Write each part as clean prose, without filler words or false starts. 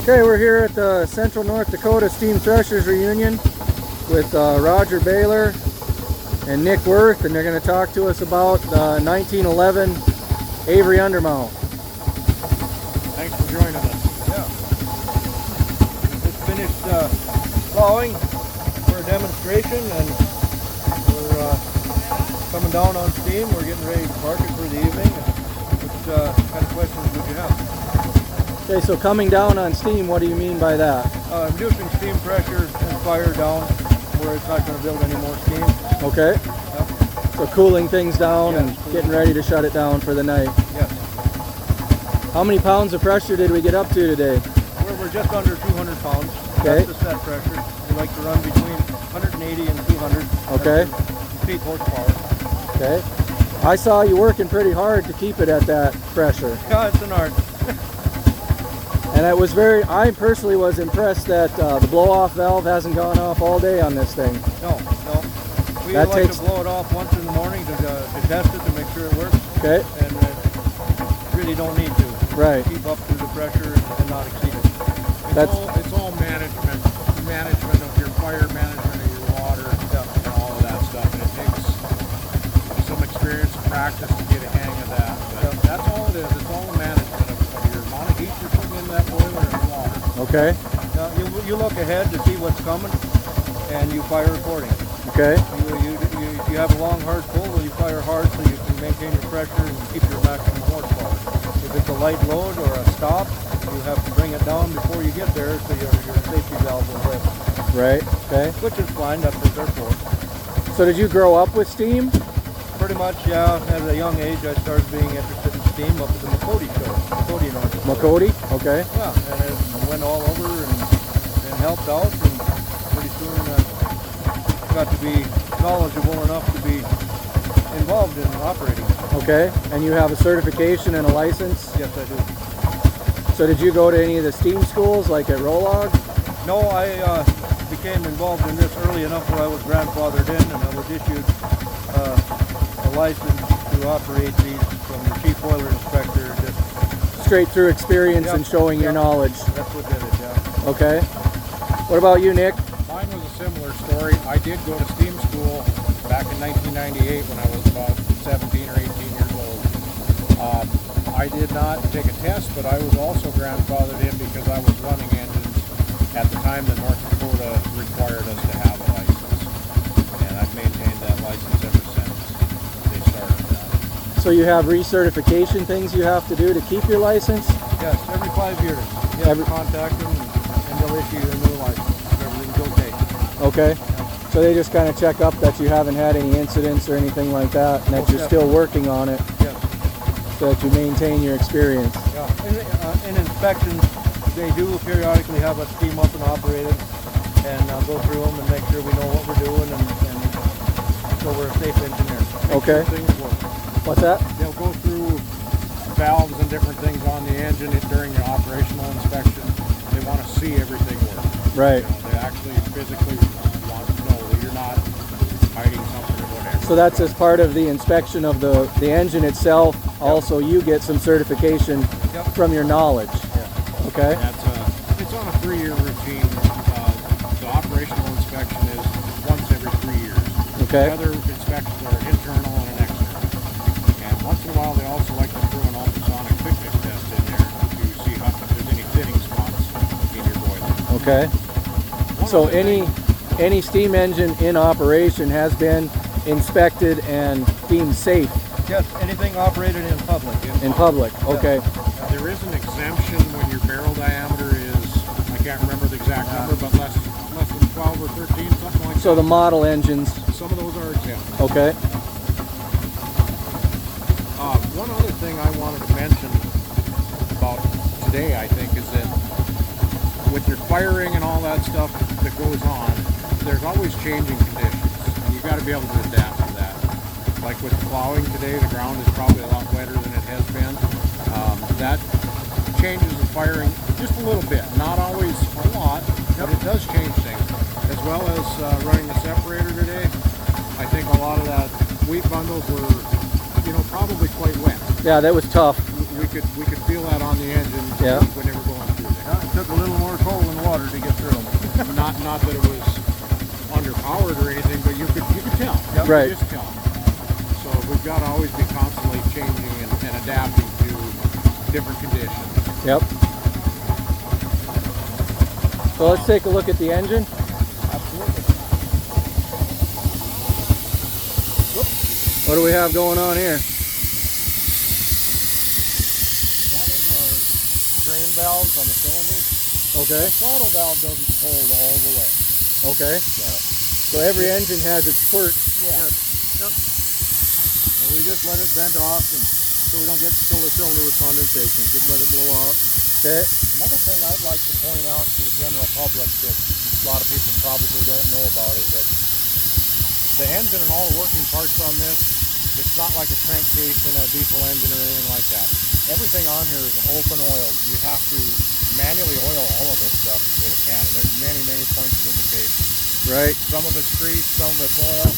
Okay, we're here at the Central North Dakota Steam Threshers Reunion with Roger Baylor and Nick Worth, and they're going to talk to us about the 1911 Avery undermount. Thanks for joining us. Yeah. Just finished plowing for a demonstration, and we're coming down on steam. We're getting ready to park it for the evening. What kind of questions would you have? Okay, so coming down on steam, what do you mean by that? Reducing steam pressure and fire down where it's not going to build any more steam. Okay. Yep. So cooling things down Yes, and getting ready to shut it down for the night. Yes. How many pounds of pressure did we get up to today? We're just under 200 pounds. Okay. That's the set pressure. We like to run between 180 and 200. Okay. Peak horsepower. Okay. I saw you working pretty hard to keep it at that pressure. Yeah, it's an art. And I personally was impressed that the blow-off valve hasn't gone off all day on this thing. No. We That like takes- to blow it off once in the morning to test it, to make sure it works. Okay. And really don't need to. Right. Keep up to the pressure and not exceed it. It's all management of your fire, management of your water, and all of that stuff. And it takes some experience and practice to get a hang of that. But that's all it is. It's all the management of your amount of heat you're putting in that boiler and the water. Okay. You look ahead to see what's coming, and you fire accordingly. Okay. You have a long, hard pull, well, you fire hard so you can maintain your pressure and keep your maximum horsepower. If it's a light load or a stop, you have to bring it down before you get there so your safety valve will hit. Right. Okay. Which is fine, that's what they're for. So did you grow up with steam? Pretty much, yeah. At a young age, I started being interested in steam up at the Makoti show. Makoti, North Dakota. Makoti? Okay. Yeah, and it went all over and helped out, and pretty soon got to be knowledgeable enough to be involved in operating. Okay. And you have a certification and a license? Yes, I do. So did you go to any of the steam schools like at Rolog? No, I became involved in this early enough where I was grandfathered in, and I was issued a license to operate these from the chief boiler inspector. Just Straight through experience Yep, and showing your yep. knowledge. That's what did it, yeah. Okay. What about you, Nick? Mine was a similar story. I did go to steam school back in 1998 when I was about 17 or 18 years old. I did not take a test, but I was also grandfathered in because I was running engines at the time that North Dakota required us to have a license. And I've maintained that license ever since they started that. So you have recertification things you have to do to keep your license? Yes, every 5 years. You have to contact them and they'll issue you a new license if everything's okay. Okay. So they just kind of check up that you haven't had any incidents or anything like that, and that Most you're still working on it, Yes. so that you maintain your experience. Yeah. In inspections, they do periodically have us steam up and operated and go through them and make sure we know what we're doing, and so we're a safe engineer. Make Okay. sure things work. What's that? They'll go through valves and different things on the engine during your operational inspection. They want to see everything work. Right. You know, they actually physically want to know that you're not hiding something or whatever. So that's as part of the inspection of the engine itself. Also, you get some certification Yep. from your knowledge. Yeah. Okay. It's on a 3-year routine. The operational inspection is once every 3 years. Okay. The other inspections are internal and an external. And once in a while, they also like to throw an ultrasonic thickness test in there to see if there's any thinning spots in your boiler. Okay. One So other thing- any steam engine in operation has been inspected and deemed safe Yes, anything operated in public. in public. Okay. There is an exemption when your barrel diameter is, I can't remember the exact number, but less than 12 or 13, something like So the model engines. that. Some of those are exempt. Okay. One other thing I wanted to mention about today, I think, is that with your firing and all that stuff that goes on, there's always changing conditions, and you've got to be able to adapt to that. Like with plowing today, the ground is probably a lot wetter than it has been. That changes the firing just a little bit, not always a lot, but it does change things. As well as running the separator today, I think a lot of that wheat bundles were, probably quite wet. Yeah, that was tough. We could feel that on the engine Yeah. when they were going through there. took a little more coal and water to get through them. Not that it was underpowered or anything, but you could tell. Yep. Right. You could just tell. So we've got to always be constantly changing and adapting to different conditions. Yep. So let's take a look at the engine. Absolutely. What do we have going on here? That is our drain valves on the cylinders. Okay. The throttle valve doesn't hold all the way. Okay. So every engine has its quirk. Yeah. Yep. And we just let it vent off, and so we don't get fill the cylinder with condensation. Just let it blow out. Okay. Another thing I'd like to point out to the general public that a lot of people probably don't know about is that the engine and all the working parts on this, it's not like a crankcase in a diesel engine or anything like that. Everything on here is open oiled. You have to manually oil all of this stuff with a can, and there's many points of lubrication. Right. Some of it's grease, some of it's oil.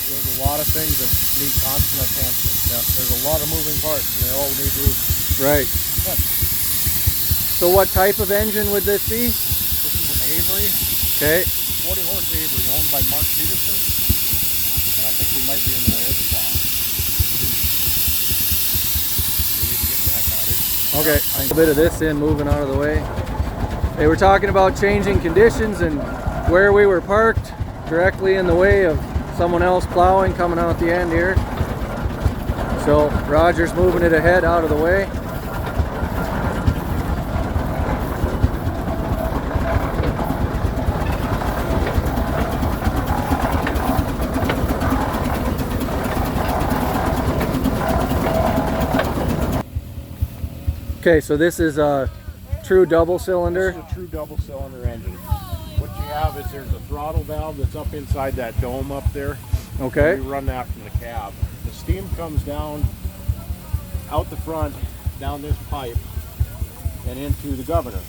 There's a lot of things that need constant attention. Yeah. There's a lot of moving parts, and they all need lube. Right. Yeah. So what type of engine would this be? This is an Avery, Okay. 40 horse Avery, owned by Mark Peterson. And I think we might be in the way of the plow. We need to get the heck out of here. Okay. A bit of this in, moving out of the way. They were talking about changing conditions and where we were parked directly in the way of someone else plowing coming out the end here. So Roger's moving it ahead out of the way. Okay, so this is a true double cylinder. This is a true double cylinder engine. What you have is there's a throttle valve that's up inside that dome up there. Okay. We run that from the cab. The steam comes down out the front, down this pipe, and into the governor.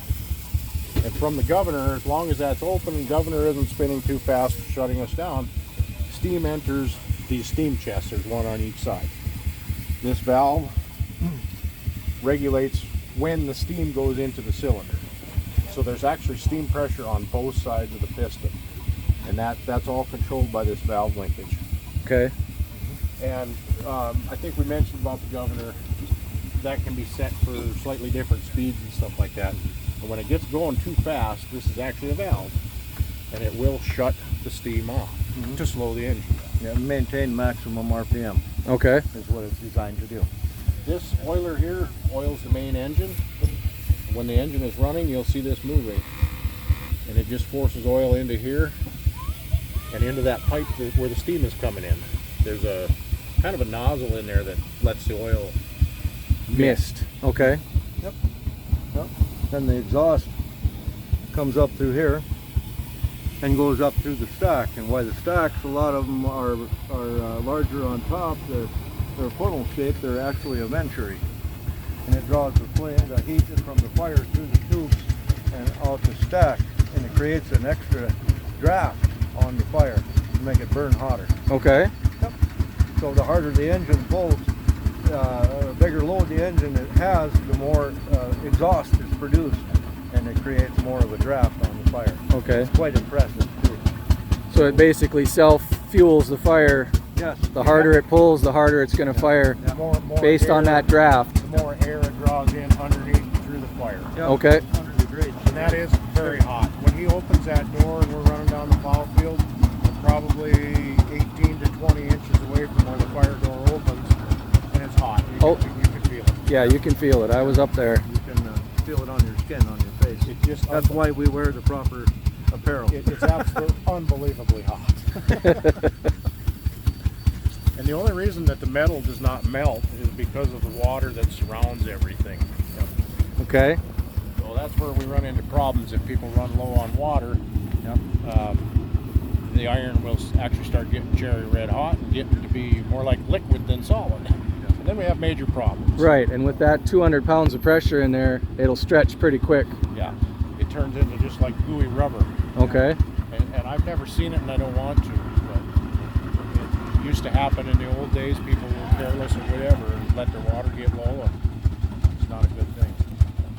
And from the governor, as long as that's open and governor isn't spinning too fast, shutting us down, steam enters these steam chests. There's one on each side. This valve regulates when the steam goes into the cylinder. So there's actually steam pressure on both sides of the piston. And that's all controlled by this valve linkage. Okay. And I think we mentioned about the governor. That can be set for slightly different speeds and stuff like that. And when it gets going too fast, this is actually a valve. And it will shut the steam off to slow the engine down. Yeah, maintain maximum RPM Okay. is what it's designed to do. This oiler here oils the main engine. When the engine is running, you'll see this moving. And it just forces oil into here and into that pipe where the steam is coming in. There's a kind of a nozzle in there that lets the oil Mist. Okay. Yep. Then the exhaust comes up through here and goes up through the stack. And why the stacks, a lot of them are larger on top. They're funnel shaped. They're actually a venturi, and it draws the flame, the heat from the fire through the tubes and out the stack, and it creates an extra draft on the fire to make it burn hotter. Okay. So the harder the engine pulls, the bigger load the engine it has, the more exhaust is produced, and it creates more of a draft on the fire. Okay. It's quite impressive too. So it basically self-fuels the fire. Yes. The harder it pulls, the harder it's going to fire Yeah. more based on air, that draft. the more air it draws in underneath through the fire. Yeah. Okay. 100 degrees. And that is very hot. When he opens that door and we're running down the plow field, we're probably 18 to 20 inches away from where the fire door opens, and it's hot. You can feel it. Yeah, you can feel it. I was up there. You can feel it on your skin, on your face. It just That's why we wear the proper apparel. it's absolutely unbelievably hot. And the only reason that the metal does not melt is because of the water that surrounds everything. Okay. So that's where we run into problems if people run low on water. Yep. The iron will actually start getting cherry red hot and getting to be more like liquid than solid. And then we have major problems. Right, and with that 200 pounds of pressure in there, it'll stretch pretty quick. Yeah, it turns into just like gooey rubber. Okay. And I've never seen it, and I don't want to. But it used to happen in the old days. People were careless or whatever and let their water get low. And